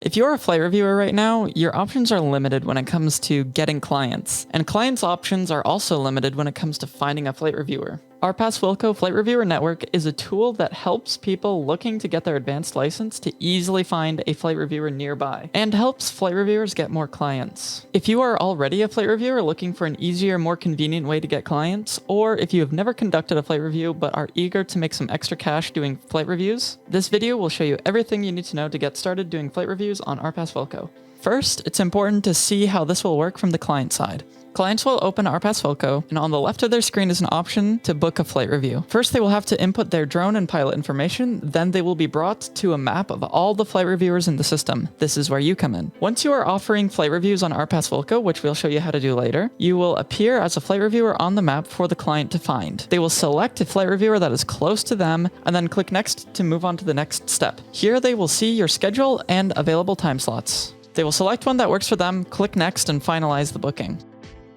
If you're a flight reviewer right now, your options are limited when it comes to getting clients, and clients' options are also limited when it comes to finding a flight reviewer. RPAS WILCO Flight Reviewer Network is a tool that helps people looking to get their advanced license to easily find a flight reviewer nearby, and helps flight reviewers get more clients. If you are already a flight reviewer looking for an easier, more convenient way to get clients, or if you have never conducted a flight review but are eager to make some extra cash doing flight reviews, this video will show you everything you need to know to get started doing flight reviews on RPAS WILCO. First, it's important to see how this will work from the client side. Clients will open RPAS WILCO, and on the left of their screen is an option to book a flight review. First, they will have to input their drone and pilot information, then they will be brought to a map of all the flight reviewers in the system. This is where you come in. Once you are offering flight reviews on RPAS WILCO, which we'll show you how to do later, you will appear as a flight reviewer on the map for the client to find. They will select a flight reviewer that is close to them, and then click Next to move on to the next step. Here they will see your schedule and available time slots. They will select one that works for them, click Next, and finalize the booking.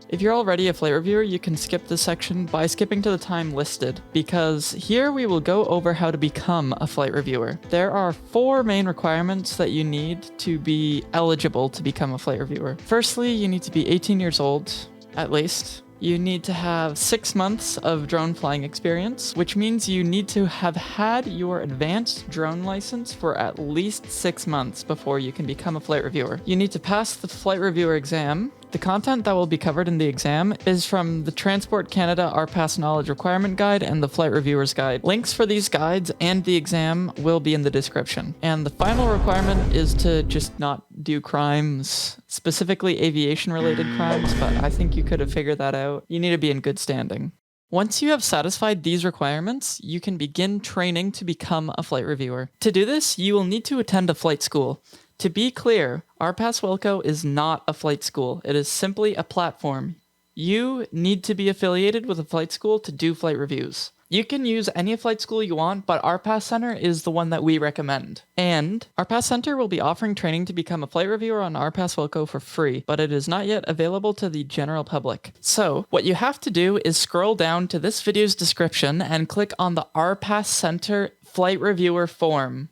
If you're already a flight reviewer, you can skip this section by skipping to the time listed, because here we will go over how to become a flight reviewer. There are 4 main requirements that you need to be eligible to become a flight reviewer. Firstly, you need to be 18 years old, at least. You need to have 6 months of drone flying experience, which means you need to have had your advanced drone license for at least 6 months before you can become a flight reviewer. You need to pass the flight reviewer exam. The content that will be covered in the exam is from the Transport Canada RPAS Knowledge Requirement Guide and the Flight Reviewer's Guide. Links for these guides and the exam will be in the description. And the final requirement is to just not do crimes, specifically aviation-related crimes, but I think you could have figured that out. You need to be in good standing. Once you have satisfied these requirements, you can begin training to become a flight reviewer. To do this, you will need to attend a flight school. To be clear, RPAS WILCO is not a flight school. It is simply a platform. You need to be affiliated with a flight school to do flight reviews. You can use any flight school you want, but RPAS Center is the one that we recommend. And RPAS Center will be offering training to become a flight reviewer on RPAS WILCO for free, but it is not yet available to the general public. So what you have to do is scroll down to this video's description and click on the RPAS Center Flight Reviewer form.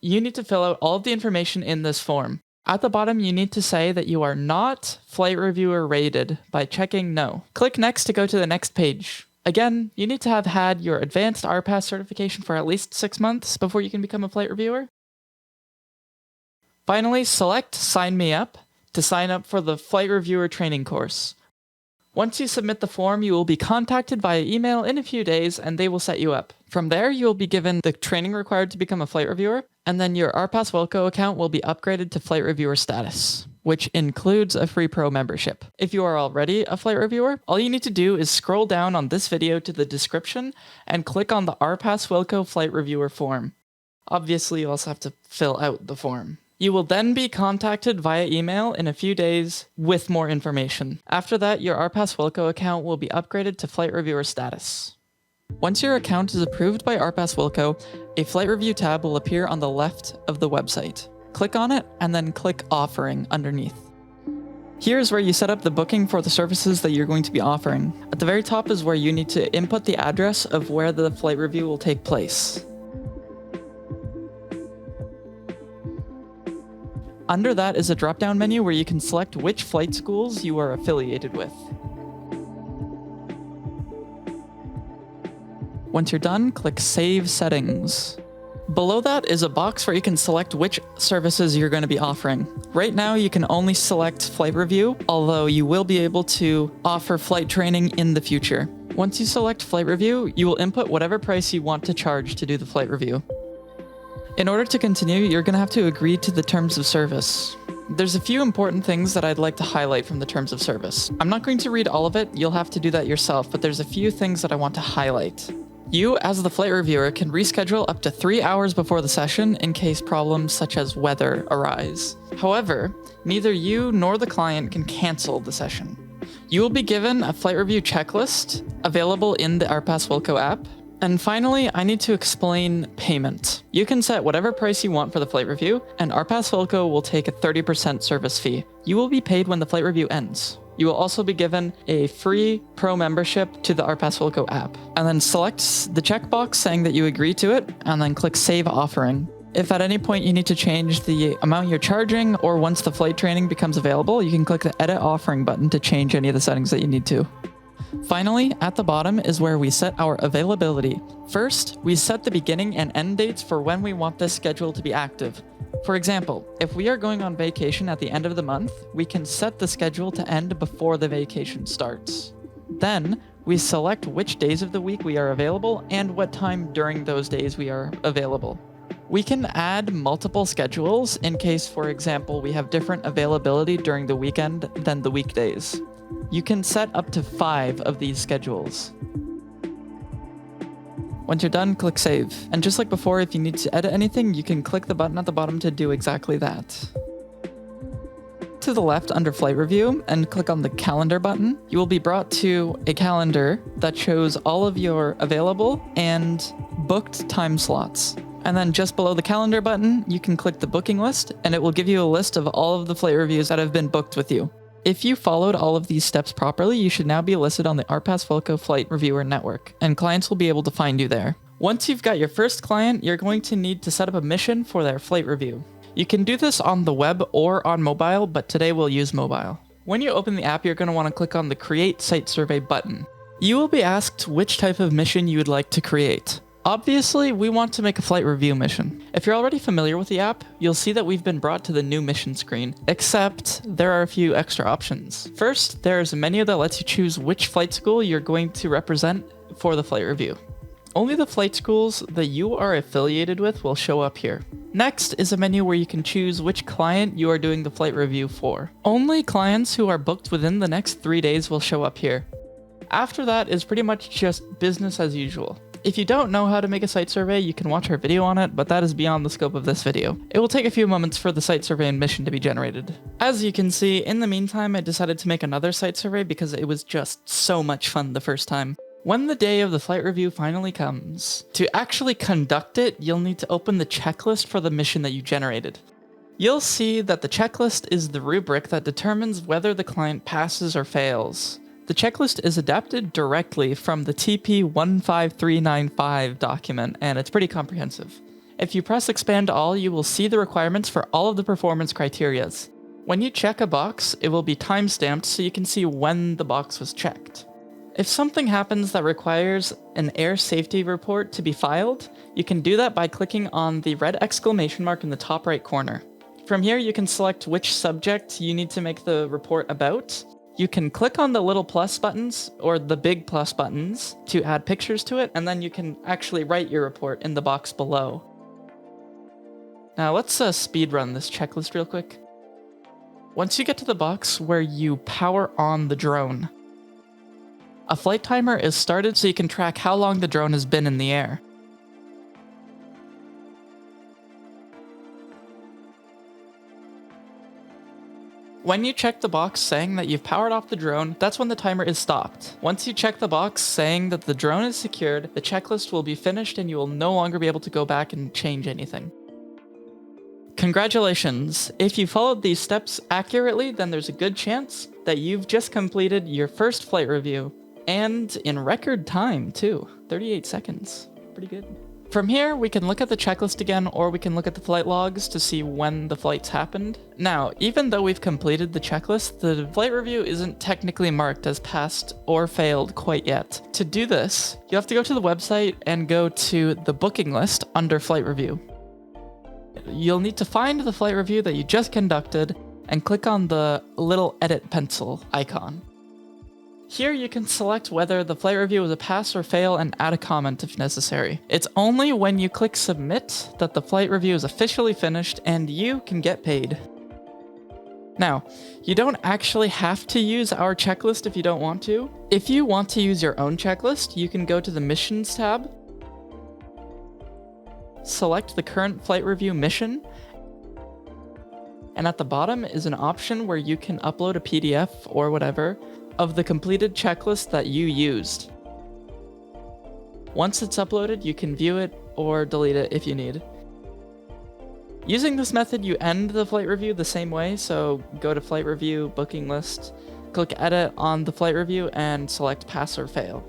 You need to fill out all of the information in this form. At the bottom, you need to say that you are not flight reviewer rated by checking no. Click Next to go to the next page. Again, you need to have had your advanced RPAS certification for at least 6 months before you can become a flight reviewer. Finally, select Sign Me Up to sign up for the flight reviewer training course. Once you submit the form, you will be contacted via email in a few days and they will set you up. From there, you will be given the training required to become a flight reviewer, and then your RPAS WILCO account will be upgraded to flight reviewer status, which includes a free pro membership. If you are already a flight reviewer, all you need to do is scroll down on this video to the description and click on the RPAS WILCO flight reviewer form. Obviously, you also have to fill out the form. You will then be contacted via email in a few days with more information. After that, your RPAS WILCO account will be upgraded to flight reviewer status. Once your account is approved by RPAS WILCO, a flight review tab will appear on the left of the website. Click on it and then click Offering underneath. Here's where you set up the booking for the services that you're going to be offering. At the very top is where you need to input the address of where the flight review will take place. Under that is a drop-down menu where you can select which flight schools you are affiliated with. Once you're done, click Save Settings. Below that is a box where you can select which services you're going to be offering. Right now, you can only select flight review, although you will be able to offer flight training in the future. Once you select flight review, you will input whatever price you want to charge to do the flight review. In order to continue, you're going to have to agree to the terms of service. There's a few important things that I'd like to highlight from the terms of service. I'm not going to read all of it, you'll have to do that yourself, but there's a few things that I want to highlight. You, as the flight reviewer, can reschedule up to 3 hours before the session in case problems such as weather arise. However, neither you nor the client can cancel the session. You will be given a flight review checklist available in the RPAS WILCO app. And finally, I need to explain payment. You can set whatever price you want for the flight review, and RPAS WILCO will take a 30% service fee. You will be paid when the flight review ends. You will also be given a free pro membership to the RPAS WILCO app. And then select the checkbox saying that you agree to it, and then click Save Offering. If at any point you need to change the amount you're charging, or once the flight training becomes available, you can click the Edit Offering button to change any of the settings that you need to. Finally, at the bottom is where we set our availability. First, we set the beginning and end dates for when we want this schedule to be active. For example, if we are going on vacation at the end of the month, we can set the schedule to end before the vacation starts. Then, we select which days of the week we are available and what time during those days we are available. We can add multiple schedules in case, for example, we have different availability during the weekend than the weekdays. You can set up to 5 of these schedules. Once you're done, click Save. And just like before, if you need to edit anything, you can click the button at the bottom to do exactly that. To the left under Flight Review and click on the Calendar button, you will be brought to a calendar that shows all of your available and booked time slots. And then just below the Calendar button, you can click the Booking List, and it will give you a list of all of the flight reviews that have been booked with you. If you followed all of these steps properly, you should now be listed on the RPAS WILCO Flight Reviewer Network, and clients will be able to find you there. Once you've got your first client, you're going to need to set up a mission for their flight review. You can do this on the web or on mobile, but today we'll use mobile. When you open the app, you're going to want to click on the Create Site Survey button. You will be asked which type of mission you would like to create. Obviously, we want to make a flight review mission. If you're already familiar with the app, you'll see that we've been brought to the new mission screen, except there are a few extra options. First, there's a menu that lets you choose which flight school you're going to represent for the flight review. Only the flight schools that you are affiliated with will show up here. Next is a menu where you can choose which client you are doing the flight review for. Only clients who are booked within the next 3 days will show up here. After that is pretty much just business as usual. If you don't know how to make a site survey, you can watch our video on it, but that is beyond the scope of this video. It will take a few moments for the site survey and mission to be generated. As you can see, in the meantime, I decided to make another site survey because it was just so much fun the first time. When the day of the flight review finally comes, to actually conduct it, you'll need to open the checklist for the mission that you generated. You'll see that the checklist is the rubric that determines whether the client passes or fails. The checklist is adapted directly from the TP 15395 document, and it's pretty comprehensive. If you press Expand All, you will see the requirements for all of the performance criterias. When you check a box, it will be timestamped so you can see when the box was checked. If something happens that requires an air safety report to be filed, you can do that by clicking on the red exclamation mark in the top right corner. From here, you can select which subject you need to make the report about. You can click on the little plus buttons, or the big plus buttons, to add pictures to it, and then you can actually write your report in the box below. Now let's speed run this checklist real quick. Once you get to the box where you power on the drone, a flight timer is started so you can track how long the drone has been in the air. When you check the box saying that you've powered off the drone, that's when the timer is stopped. Once you check the box saying that the drone is secured, the checklist will be finished and you will no longer be able to go back and change anything. Congratulations! If you followed these steps accurately, then there's a good chance that you've just completed your first flight review. And in record time, too. 38 seconds. Pretty good. From here, we can look at the checklist again, or we can look at the flight logs to see when the flights happened. Now, even though we've completed the checklist, the flight review isn't technically marked as passed or failed quite yet. To do this, you have to go to the website and go to the booking list under flight review. You'll need to find the flight review that you just conducted and click on the little edit pencil icon. Here you can select whether the flight review was a pass or fail and add a comment if necessary. It's only when you click submit that the flight review is officially finished and you can get paid. Now, you don't actually have to use our checklist if you don't want to. If you want to use your own checklist, you can go to the missions tab, select the current flight review mission, and at the bottom is an option where you can upload a PDF or whatever of the completed checklist that you used. Once it's uploaded, you can view it or delete it if you need. Using this method, you end the flight review the same way, so go to flight review, booking list, click edit on the flight review, and select pass or fail.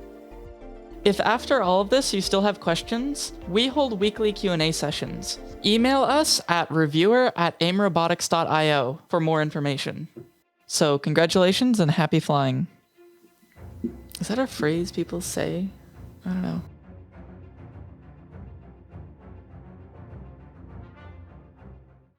If after all of this you still have questions, we hold weekly Q&A sessions. Email us at reviewer@aimrobotics.io for more information. So congratulations and happy flying. Is that a phrase people say? I don't know.